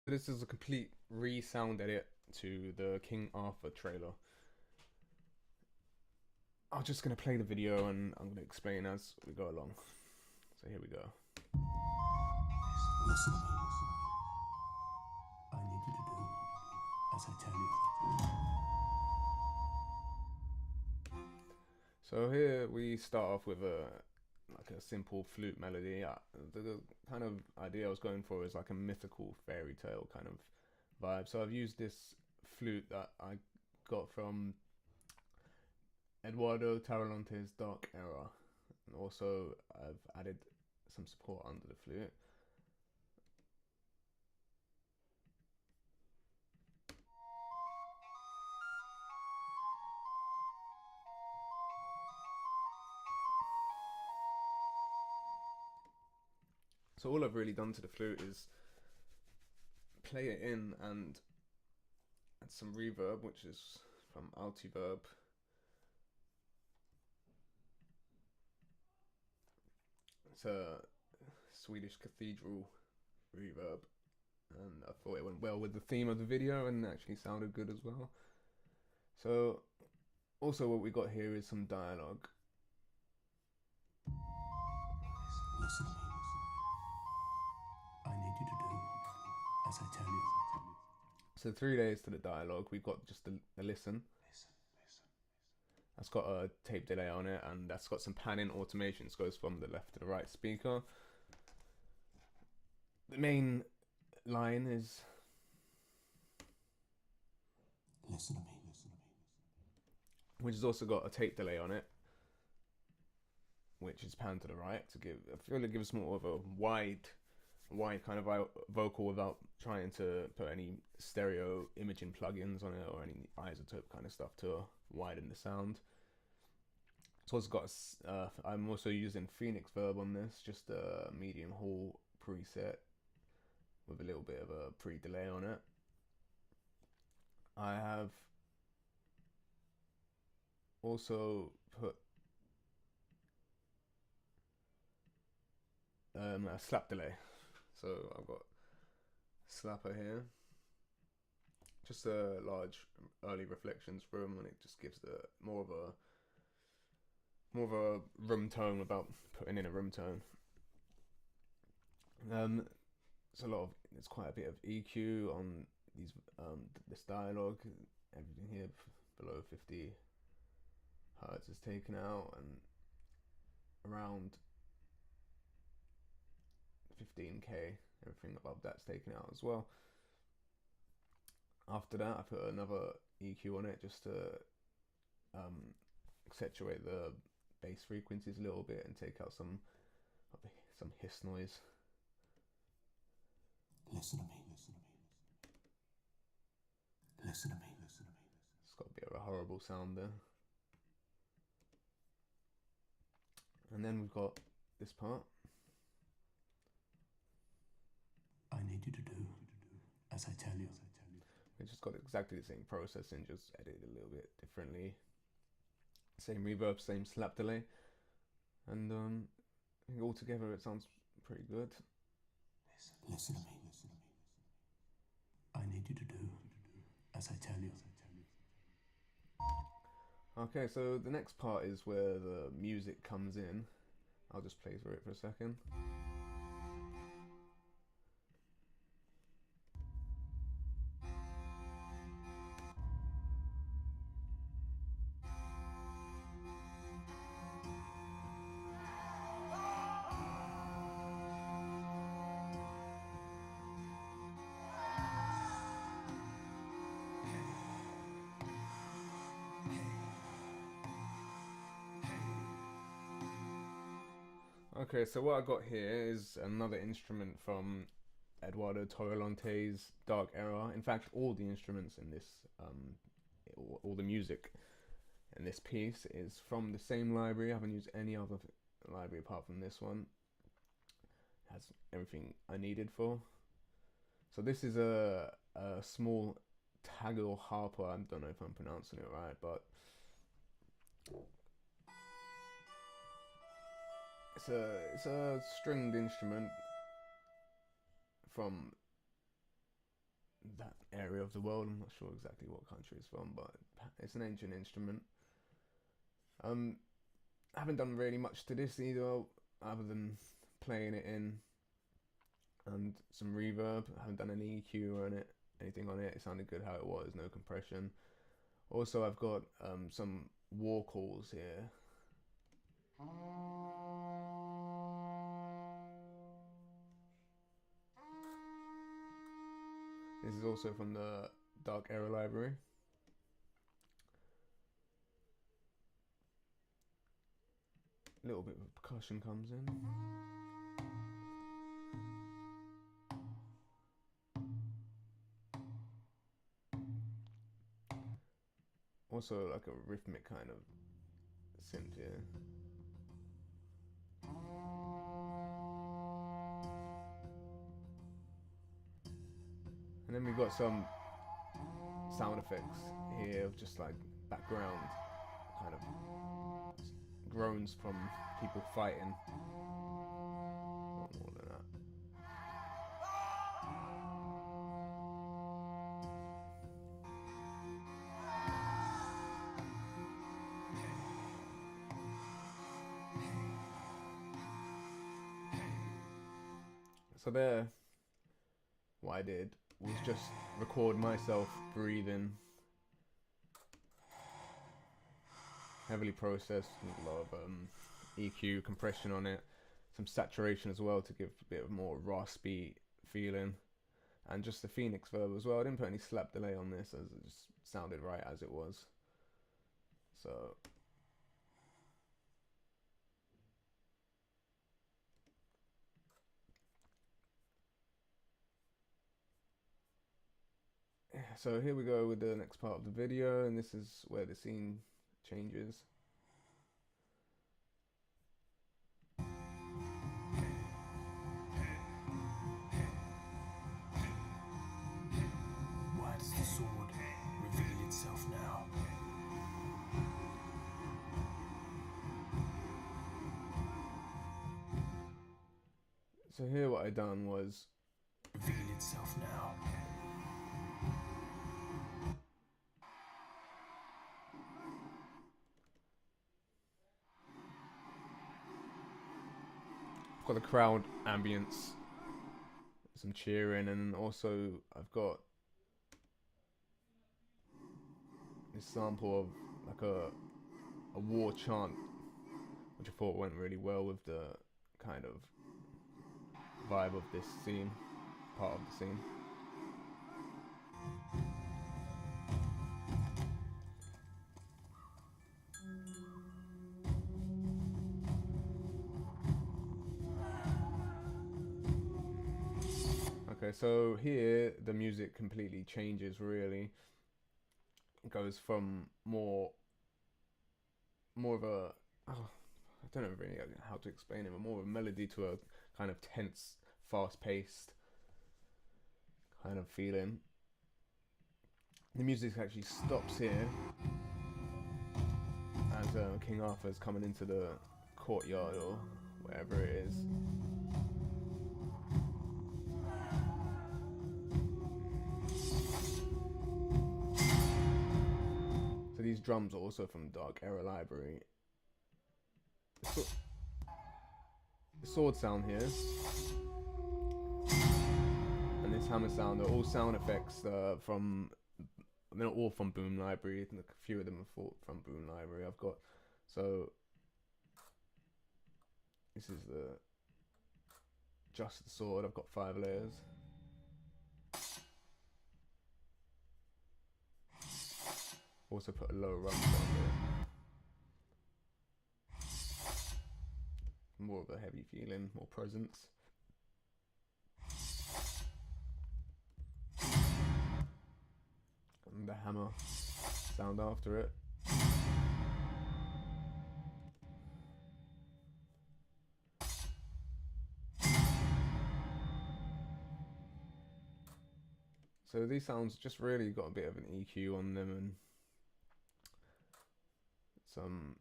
This is a complete re-sound edit to the King Arthur trailer. I'm just gonna play the video and I'm gonna explain as we go along. So here we go. Listen to me. I need you to do as I tell you. So here we start off with a simple flute melody. The kind of idea I was going for is like a mythical fairy tale kind of vibe. So I've used this flute that I got from Eduardo Tarolante's Dark Era, and also I've added some support under the flute. So all I've really done to the flute is play it in and add some reverb, which is from Altiverb. It's a Swedish cathedral reverb, and I thought it went well with the theme of the video and actually sounded good as well. So also what we got here is some dialogue. Listen to me. I need you to do as I tell you. So 3 days to the dialogue. We've got just a listen. Listen. That's got a tape delay on it, and that's got some panning automations. Goes from the left to the right speaker. The main line is Listen to me. which has also got a tape delay on it, which is panned to the right to give. I feel it gives more of a wide kind of vocal without trying to put any stereo imaging plugins on it or any isotope kind of stuff to widen the sound. It's also got I'm also using Phoenix Verb on this, just a medium hall preset with a little bit of a pre-delay on it. I have also put a slap delay. So I've got slapper here, just a large early reflections room, and it just gives the more of a room tone without putting in a room tone. There's quite a bit of EQ on this dialogue. Everything here below 50 hertz is taken out, and around 15k, everything above that's taken out as well. After that, I put another EQ on it just to accentuate the bass frequencies a little bit and take out some hiss noise. Listen to me. It's got a bit of a horrible sound there. And then we've got this part. I need you to do as I tell you. It's just got exactly the same processing, just edited a little bit differently. Same reverb, same slap delay, and I think altogether it sounds pretty good. Listen to me. I need you to do as I tell you. Okay, so the next part is where the music comes in. I'll just play through it for a second. Okay, so what I got here is another instrument from Eduardo Torrelante's Dark Era. In fact, all the instruments in this, all the music in this piece is from the same library. I haven't used any other library apart from this one. It has everything I needed for. So this is a small Tagore harper. I don't know if I'm pronouncing it right, but it's a stringed instrument from that area of the world. I'm not sure exactly what country it's from, but it's an ancient instrument. I haven't done really much to this either, other than playing it in and some reverb. I haven't done any EQ or anything on it. It sounded good how it was, no compression. Also, I've got some war calls here. This is also from the Dark Era library. A little bit of percussion comes in. Also like a rhythmic kind of synth here. And then we've got some sound effects here of just like background kind of groans from people fighting. Not more than that. So there, what I did was just record myself breathing, heavily processed, a lot of EQ, compression on it, some saturation as well to give a bit of more raspy feeling, and just the Phoenix verb as well. I didn't put any slap delay on this, as it just sounded right as it was. So so here we go with the next part of the video, and this is where the scene changes. Why does the sword reveal itself now? So here what I done was Reveal itself now. I've got the crowd ambience, some cheering, and also I've got this sample of like a war chant, which I thought went really well with the kind of vibe of this scene, part of the scene. Okay, so here the music completely changes really. It goes from more of a, I don't know really how to explain it, but more of a melody to a kind of tense, fast-paced kind of feeling. The music actually stops here as King Arthur's coming into the courtyard or wherever it is. So these drums are also from Dark Era Library. The sword sound here and this hammer sound are all sound effects from, they're not all from Boom Library. I think a few of them are from Boom Library. I've got, so this is just the sword. I've got 5 layers. Also put a low rum sound here. More of a heavy feeling, more presence. And the hammer sound after it. So these sounds just really got a bit of an EQ on them, and some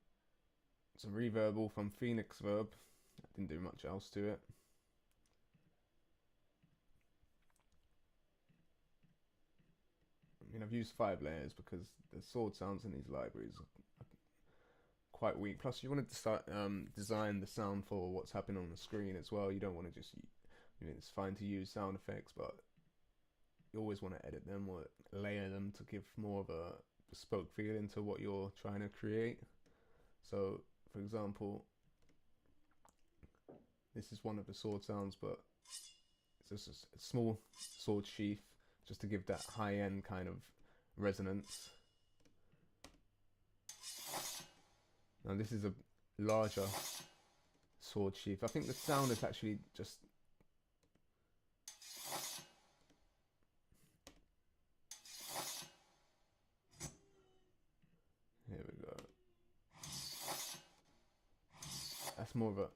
reverb all from Phoenix Verb. I didn't do much else to it. I've used 5 layers because the sword sounds in these libraries are quite weak. Plus, you want to start design the sound for what's happening on the screen as well. You don't want to just, it's fine to use sound effects, but you always want to edit them or layer them to give more of a bespoke feeling to what you're trying to create. So, for example, this is one of the sword sounds, but it's just a small sword sheath just to give that high-end kind of resonance. Now this is a larger sword sheath. I think the sound is actually just here we go. That's more of a,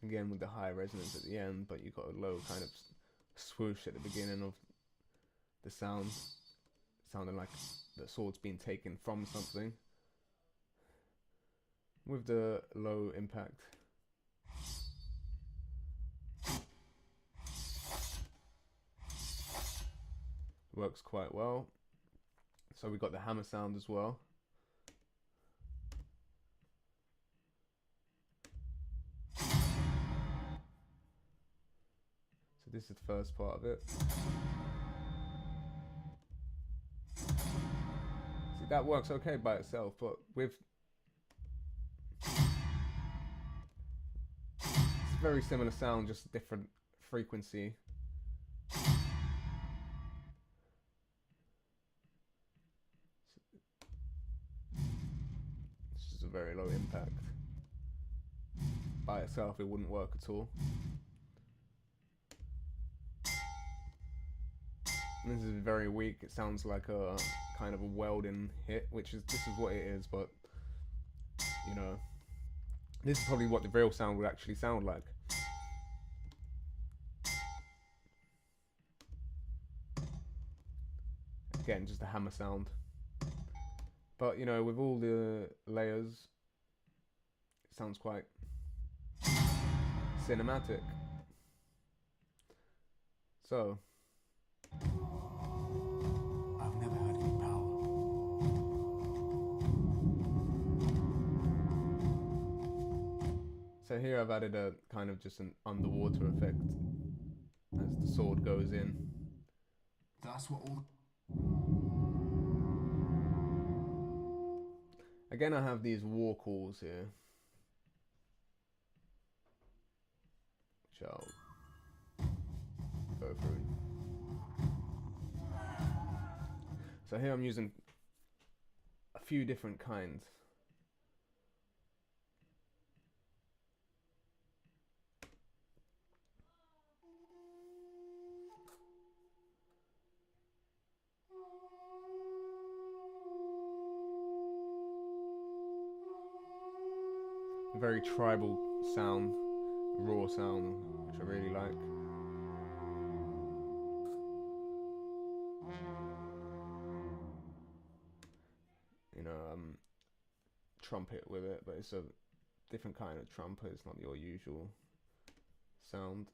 again with the high resonance at the end, but you've got a low kind of swoosh at the beginning of the sound, sounding like the sword's being taken from something, with the low impact. Works quite well. So we got the hammer sound as well. So this is the first part of it. See, that works okay by itself, but with it's very similar sound, just different frequency. It's just a very low impact. By itself, it wouldn't work at all. And this is very weak. It sounds like a kind of a welding hit, which is, this is what it is, but you know, this is probably what the real sound would actually sound like. Again, just a hammer sound. But you know, with all the layers, it sounds quite cinematic. So I've never had any power. So here I've added a kind of just an underwater effect as the sword goes in. That's what all. Again, I have these war calls here, which I'll go through. So here I'm using a few different kinds. Very tribal sound, raw sound, which I really like. You know, trumpet with it, but it's a different kind of trumpet. It's not your usual sound.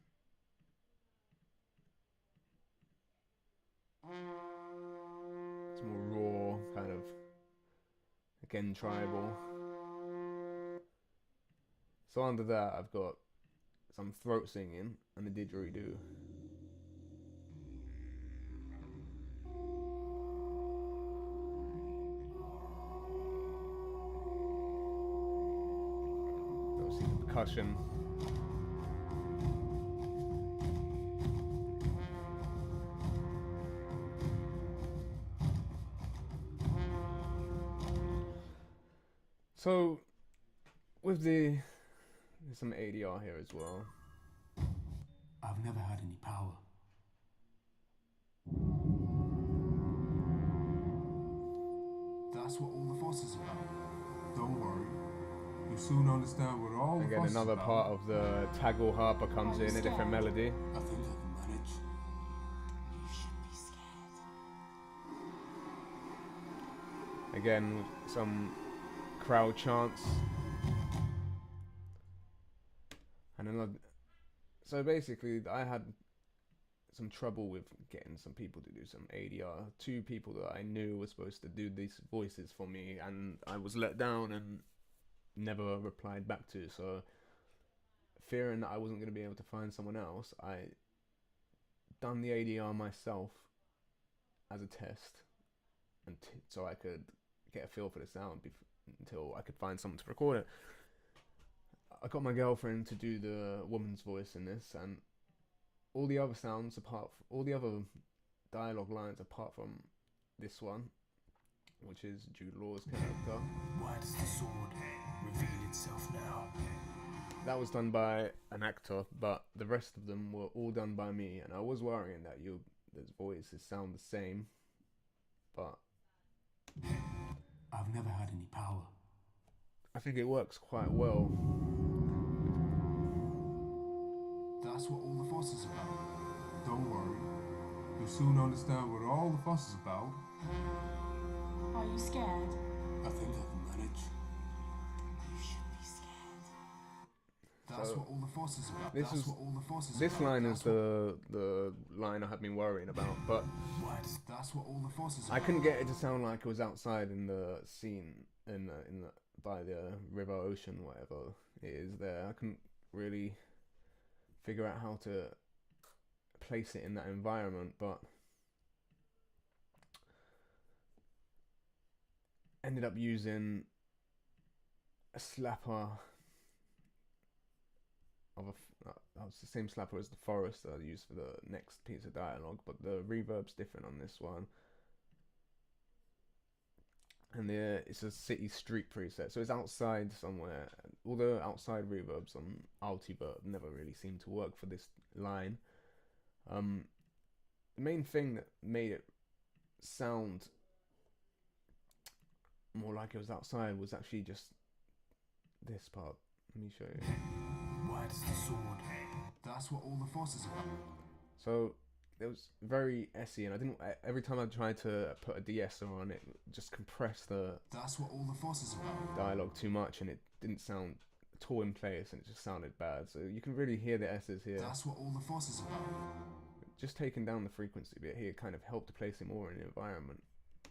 It's more raw, kind of, again, tribal. So under that, I've got some throat singing and a didgeridoo. Obviously the percussion. So with there's some ADR here as well. I've never had any power. That's what all the fuss is about. Don't worry. You'll soon understand what all the Again, fuss is another about. part of the Tagore harper comes in, a different melody. I think I can manage. You should be scared. Again, some crowd chants. And another. So basically, I had some trouble with getting some people to do some ADR. Two people that I knew were supposed to do these voices for me, and I was let down and never replied back to. So, fearing that I wasn't going to be able to find someone else, I done the ADR myself as a test, and so I could get a feel for the sound until I could find someone to record it. I got my girlfriend to do the woman's voice in this, and all the other sounds all the other dialogue lines apart from this one, which is Jude Law's character. Why does the sword reveal itself now? That was done by an actor, but the rest of them were all done by me, and I was worrying that those voices sound the same, but I've never had any power. I think it works quite well. That's what all the fuss is about. Don't worry. You'll soon understand what all the fuss is about. Are you scared? I think I can manage. You should be scared. That's So, what all the fuss is about. this That's is- what all the fuss is This about. line is That's what- the line I had been worrying about, but That's what all the fuss is about. I couldn't get it to sound like it was outside in the scene by the river, ocean, whatever it is there. I couldn't really figure out how to place it in that environment, but ended up using a slapper of that was the same slapper as the forest that I used for the next piece of dialogue, but the reverb's different on this one. And it's a city street preset, so it's outside somewhere. Although outside reverbs on Altiverb never really seemed to work for this line. The main thing that made it sound more like it was outside was actually just this part. Let me show you. Why does the sword? That's what all the fuss is about. So it was very SE, and I didn't. Every time I tried to put a de-esser on it, just compressed the That's what all the fuss is about. dialogue too much, and it didn't sound at all in place, and it just sounded bad. So you can really hear the S's here. That's what all the fuss is about. Just taking down the frequency bit here kind of helped to place it more in the environment.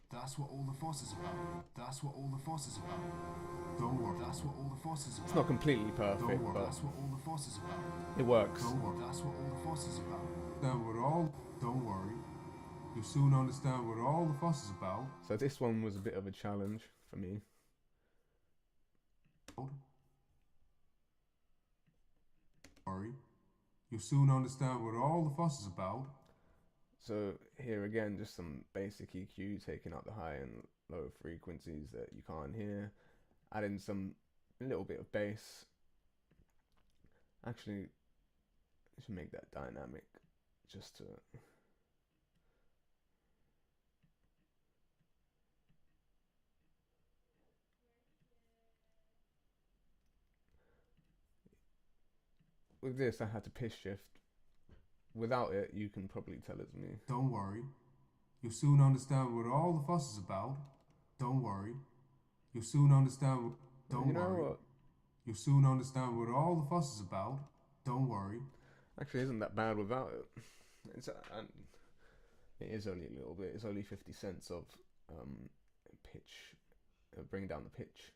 That's what all the fuss is about. That's what all the fuss is about. Don't worry. That's what all the fuss is about. It's not completely perfect, Don't worry. but That's what all the fuss is about. it works. Don't worry. That's what all the fuss is about. Don't worry. You'll soon understand what all the fuss is about. So this one was a bit of a challenge for me. Don't worry. You'll soon understand what all the fuss is about. So here again, just some basic EQ, taking out the high and low frequencies that you can't hear, adding a little bit of bass. Actually, I should make that dynamic just to. With this, I had to pitch shift. Without it, you can probably tell it's me. Don't worry. You'll soon understand what all the fuss is about. Don't worry. You'll soon understand what... Don't You know worry. what? You'll soon understand what all the fuss is about. Don't worry. Actually, isn't that bad without it? It's it is only a little bit. It's only 50 cents of pitch, bring down the pitch.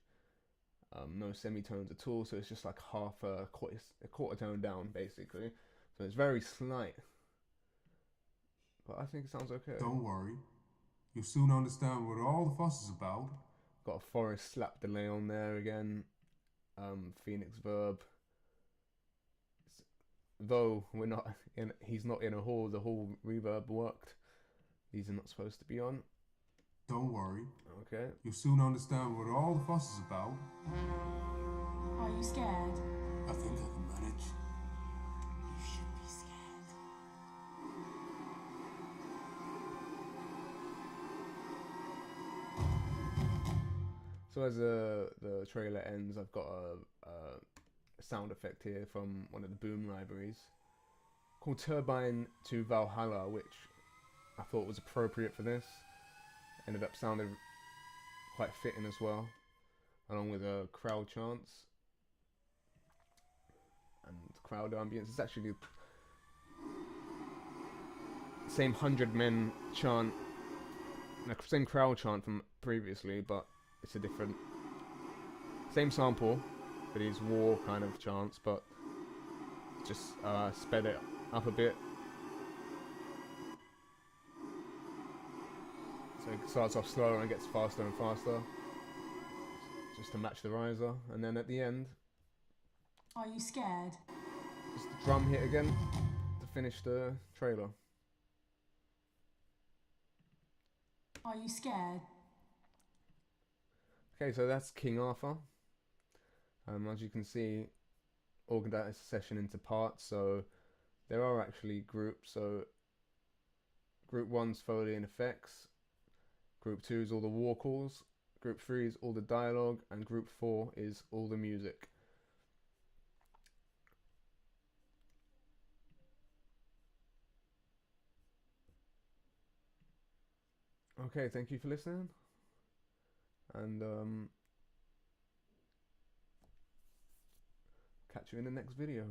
No semitones at all, so it's just like half a quarter tone down, basically. So it's very slight, but I think it sounds okay. Don't worry. You'll soon understand what all the fuss is about. Got a forest slap delay on there again. Phoenix verb. Though we're not in, he's not in a hall. The hall reverb worked. These are not supposed to be on. Don't worry. Okay. You'll soon understand what all the fuss is about. Are you scared? I think I can manage. You should be scared. So as the trailer ends, I've got a sound effect here from one of the Boom libraries called Turbine to Valhalla, which I thought was appropriate for this. Ended up sounding quite fitting as well, along with crowd chants and crowd ambience. It's actually same 100 men chant, the same crowd chant from previously, but it's a different, same sample for these war kind of chants, but just sped it up a bit. So it starts off slower and gets faster and faster, just to match the riser, and then at the end, Are you scared? just the drum hit again to finish the trailer. Are you scared? Okay, so that's King Arthur. As you can see, organized the session into parts, so there are actually groups. So group 1's Foley and effects, group 2 is all the war calls, group 3 is all the dialogue, and group 4 is all the music. Okay, thank you for listening, and catch you in the next video.